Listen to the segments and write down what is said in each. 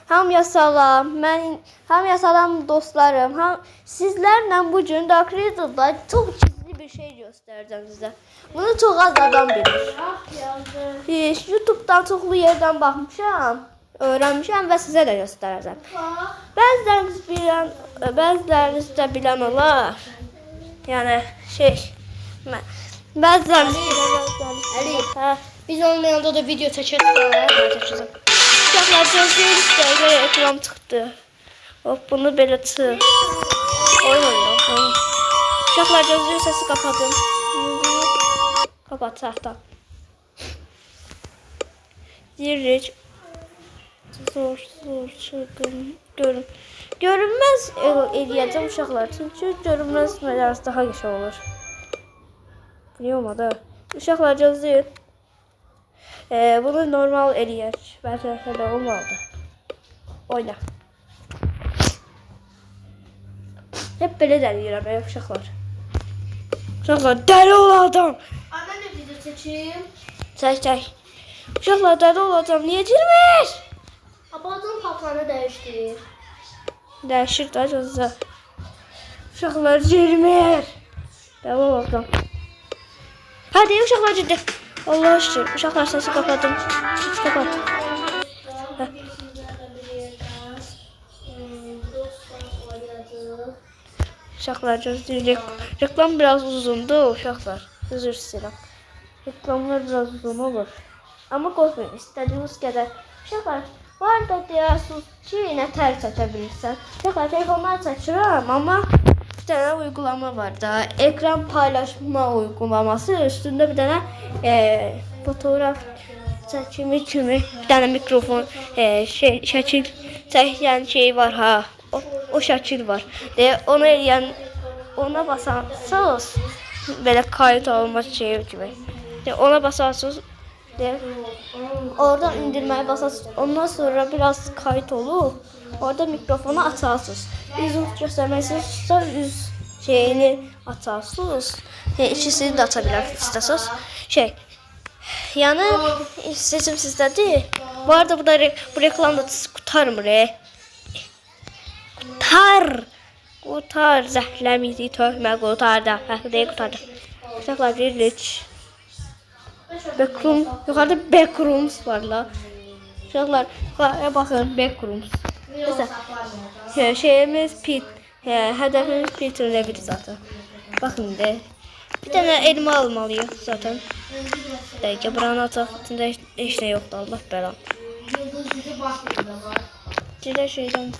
hamıya salam. Hamıya salam dostlarım. Sizlərlə bu gün Dark Riddle'da çox gizli bir şey göstərəcəm sizə. Bunu çox az adam bilir. YouTube'dan çoxlu yerdən baxmışam, öyrənmişəm və sizə də göstərəcəm. Bəziləriniz də bilən olar. Yəni bəziləriniz Biz onun yanında da video çəkəcəyik. uşaqlar gözləyirik də ekran çıxdı. Hop, bunu belə çıx. Uşaqlar gözləyirik, səsi qapadım. Kapat tahta. Giririk. Zor çıkın. Görünməz eləyəcəm uşaqlar. Çünki görünməz daha qəşəng olur. Niyə olmadı? Uşaqlar gözləyin. Bunu normal eləyək. Bəlkə hələ olmadı. Oyna. Hep belə dəliyirəm uşaqlar. Uşaqlar dəli olacam. Ana ne video çəkeyim? Çək. Uşaqlar dəli olacam. Niyə girmir? Abadın patlarını dəyişdir. Dəyişir də gözlə. Uşaqlar girmir. Dəli olacam. Hadi uşaqlar girdi. Allah şükür. Uşaqlar səsi kapadım. Kapat. Uşaqlar gözləyirik. Reklam biraz uzundu uşaqlar. Özür istəyirəm. Reklamlar biraz uzun olur. Amma qorxmayın, istədiyiniz qədər. Uşaqlar, bu arada deyirsiniz ki, nətər çəkə bilirsən. Uşaqlar, telefonlar çəkirəm, amma bir dənə uygulama var da. Ekran paylaşma uygulaması. Üstündə bir dənə fotoğraf çəkimi kimi bir dənə mikrofon, şəkil çəkən şey var ha. O şəkil var. Onu eləyən, ona basarsınız, belə kayıt olma şeyi kimi. Ona basarsınız, oradan indirməyə basarsınız. Ondan sonra biraz kayıt olur. Orada mikrofonu açarsınız. Yüzünüzü göstərməsiniz, yüz şeyini açarsınız. İkisini də aça bilərsiniz. Yəni seçim sizdədir. Bu arada bu reklam da qurtarmır. Qutar zəhləmizi töhmə qutarda. Həqiqədə qutarda. Uşaqlar giririk. Backroom, yuxarıda backrooms var la. Uşaqlar, baxın backrooms. Mesela şeyimiz hedefimiz Peter'ın evidir zaten. Bakın de. Bir tane elma almalıyım zaten. Belki buranın atağında hiç ne yoktu, Allah belanı. Cile şeyden.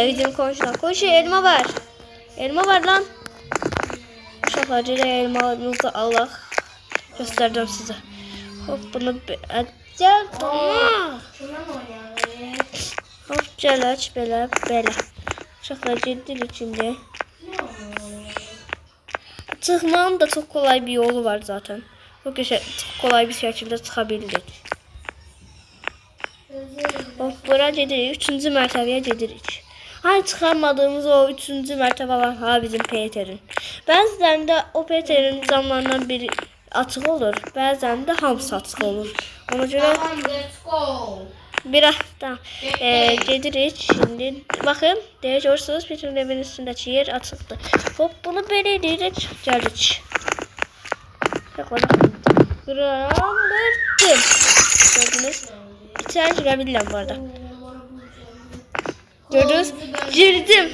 Bizim komşudan. Komşu elma var. Elma var lan. Uşaqlar cile elmalarımızı Allah göstereceğim size. Hop bunu gel tamam. Hop gel aç belə. Uşaqlar geddirik şimdi. Çıxmanın da çok kolay bir yolu var zaten. Çok kolay bir şekilde çıxabilirik. Hop bura gedirik. 3-cü mərtəbəyə gedirik. Hani çıxarmadığımız o 3-cü mərtəbə var ha bizim Peter'in. Bəzilərində o Peter'in camlarından biri açıq olur. Bəzilərində hamısı açıq olur. Ona görə biraz da gedirik şimdi. Bakın görürsünüz Peter'in evinin üstündeki yer açıktı. Hop bunu belə edirik. Gəldik. Qırdım. Gördünüz. İçeri girebilirəm bu arada. Gördünüz. Girdim.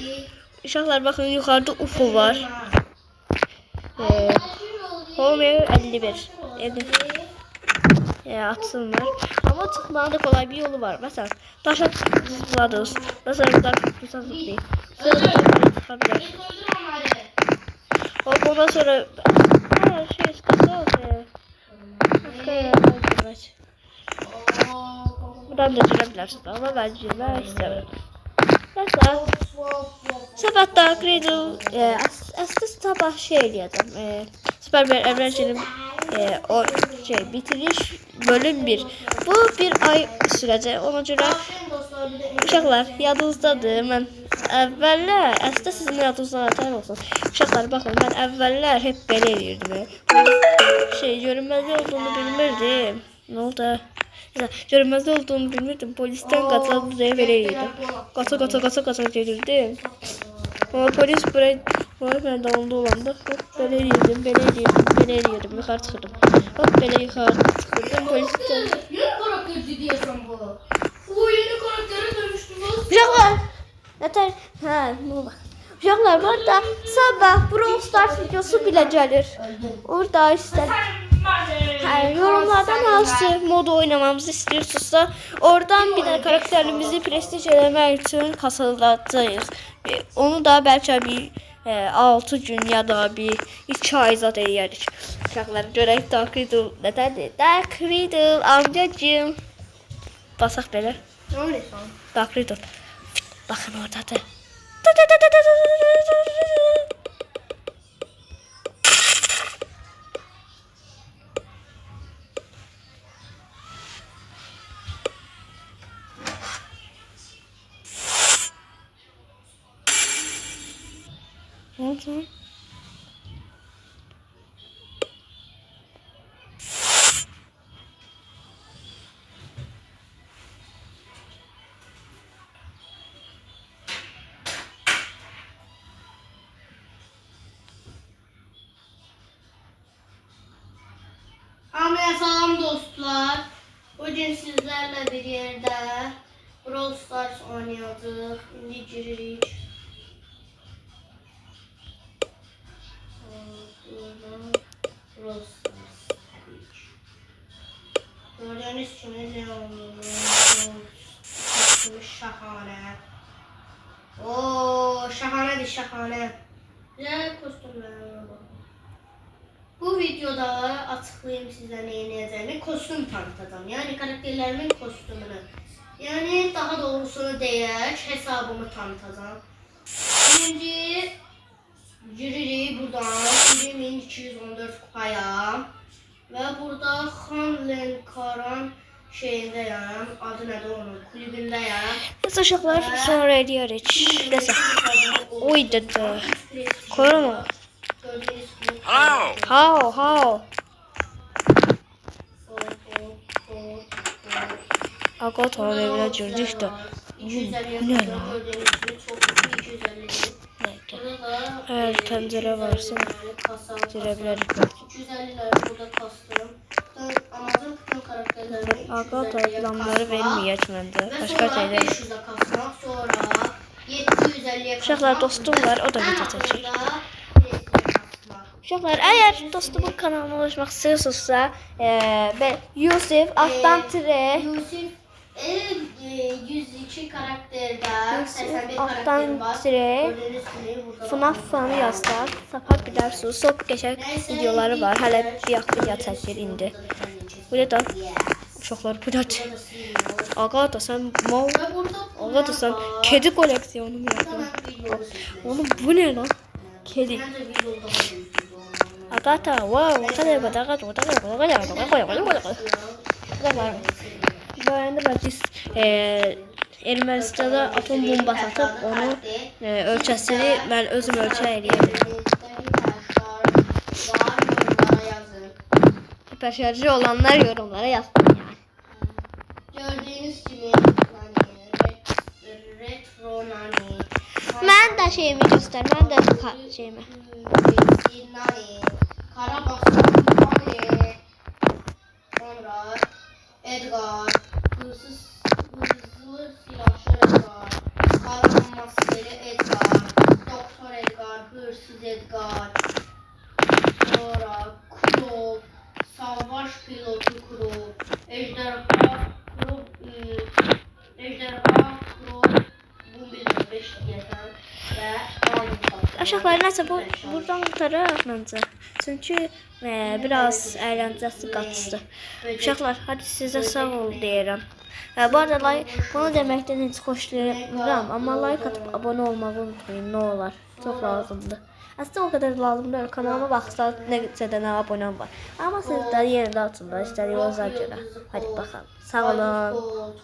Uşaqlar bakın yukarıda UFO var. Home 51. Atsın var. Ama çıkmanın da kolay bir yolu var. Mesela taşa zıpladınız. Mesela buradan tutarsa zıplayın. Çıkabilir. Hop ondan sonra şey istiyorsa buradan da girebilirsiniz ama ben girmek istemiyorum. Mesela sabah Dark Riddle aslında sabah şey eləyəcəm. Süper bir Emergency'nin o bitiriş bölüm 1. Bu bir ay sürəcək. Ona görə uşaqlar yadınızdadır. Mən əvvəllər əslində sizin yadınızdan ətər olsun. Uşaqlar baxın mən əvvəllər hep belə eləyirdim. Görünməzlik olduğunu bilmirdim. Ne oldu? Görünmez olduğumu bilmirdim. Polisten qaça buraya verəydim. Qaça gedirdim. Ama polis buraya ben dalında olanda hop belə eləyirdim, yuxarı çıxırdım. Hop belə yuxarı çıxırdım, polis gəldi. Yeni karakterci diyorsan bu. O yeni karaktere dönüştü bu. Uşaqlar, nətər, nə olar? Uşaqlar, bu arada sabah Brawl Stars videosu bile gəlir. Orada yorumlardan hansı modu oynamamızı istiyorsunuzsa oradan bir de karakterimizi prestij eləmək üçün kasılayacağız. Onu da belki bir 6 gün ya da bir 2 ay zat eləyərik. Uşaqlar, görək Dark Riddle nədədir? Dark Riddle amcacığım. Basaq belə. Ne oluyorsun? Dark Riddle. Bakın oradadır. Ne oldu? Hamıya salam dostlar. Bugün sizlerle bir yerde Brawl Stars oynayacağız. İndi giririk. Brawl Stars. Gördüğünüz kimi Leon'un şahane. Oo, şahanedir şahane. Güzel kostümler var. Bu videoda açıklayayım size neyi edeceğimi. Kostüm tanıtacağım. Yani karakterlerimin kostümünü. Yani daha doğrusunu deyək, hesabımı tanıtacağım. Birinci giririk buradan 2214 kupaya. Ve burada Hanlen Karan şeyindeyim. Adı nədir onun? Kulübündeyim. Neyse uşaqlar, sonra eləyərik. Nəsə. Oy dedi. Korona. Gördüğünüz gibi. How? Aga tamam evine girdik de. 250 Bu ne gördüğünüz lan? gibi çok 250. Neydi? Burada Eğer tencere varsa girebilirim. 250 lira burada kastım. Amacım bütün karakterlerimi Aga 350 'ye reklamları kasmak. vermeyək məndə. Ve Başqa sonra şeylər. 500'e kasmak. Sonra 750'ye kasmak. Uşaqlar, dostum var, o da video En çəkir. sonunda 500'e kasmak. Uşaqlar, əgər dostumun kanalına ulaşmaq istəyirsinizsə, ben Yusuf altdan tire Yusuf 102 karakterden 81 alttan karakterim var. tire Gördüğünüz gibi burada FNAF fanı yazsaq, tapa bilərsiniz. Çox qəşəng videoları var. Hələ bir video çəkir indi. Bu da uşaqlar, bu da Ağa da sən mal, Ve burada ağa da sən kedi koleksiyonu mu yapdın? Oğlum bu ne lan? Kedi. bence video daha büyük. Ağa da wow, hadi badağa Bu arada biz Ermənistan'da atom bombası atıp onu ölçəsini mən özüm ölçə eləyirəm. Hiperşarjı olanlar yorumlara yazsın yani. Gördüğünüz gibi retro nani. Mən də şeyimi göstər, mən də şeyimi. Nani. Karabaston nani. Sonra Edgar. Hırsız silahşör Edgar. Kahraman maskeli Edgar. Doktor Edgar. Hırsız Edgar. Sonra Kuro. Savaş pilotu Kuro. Ejderha Kuro. Bu bilmiyorum 5 diyeten. Ve Aşağılar nəsə buradan qurtaraq məncə. Çünki biraz əyləncəsi qaçdı. Uşaqlar, hadi sizə sağ ol deyirəm. Bu arada bunu deməkdən heç xoşlayıram, amma like atıp abone olmağı unutmayın, nə olar. Çox lazımdır. Aslında o kadar lazım değil. Kanalıma baksanız ne kadar abonem var. Ama siz de yeniden açın da istediğinize göre. Hadi bakalım. Sağ olun.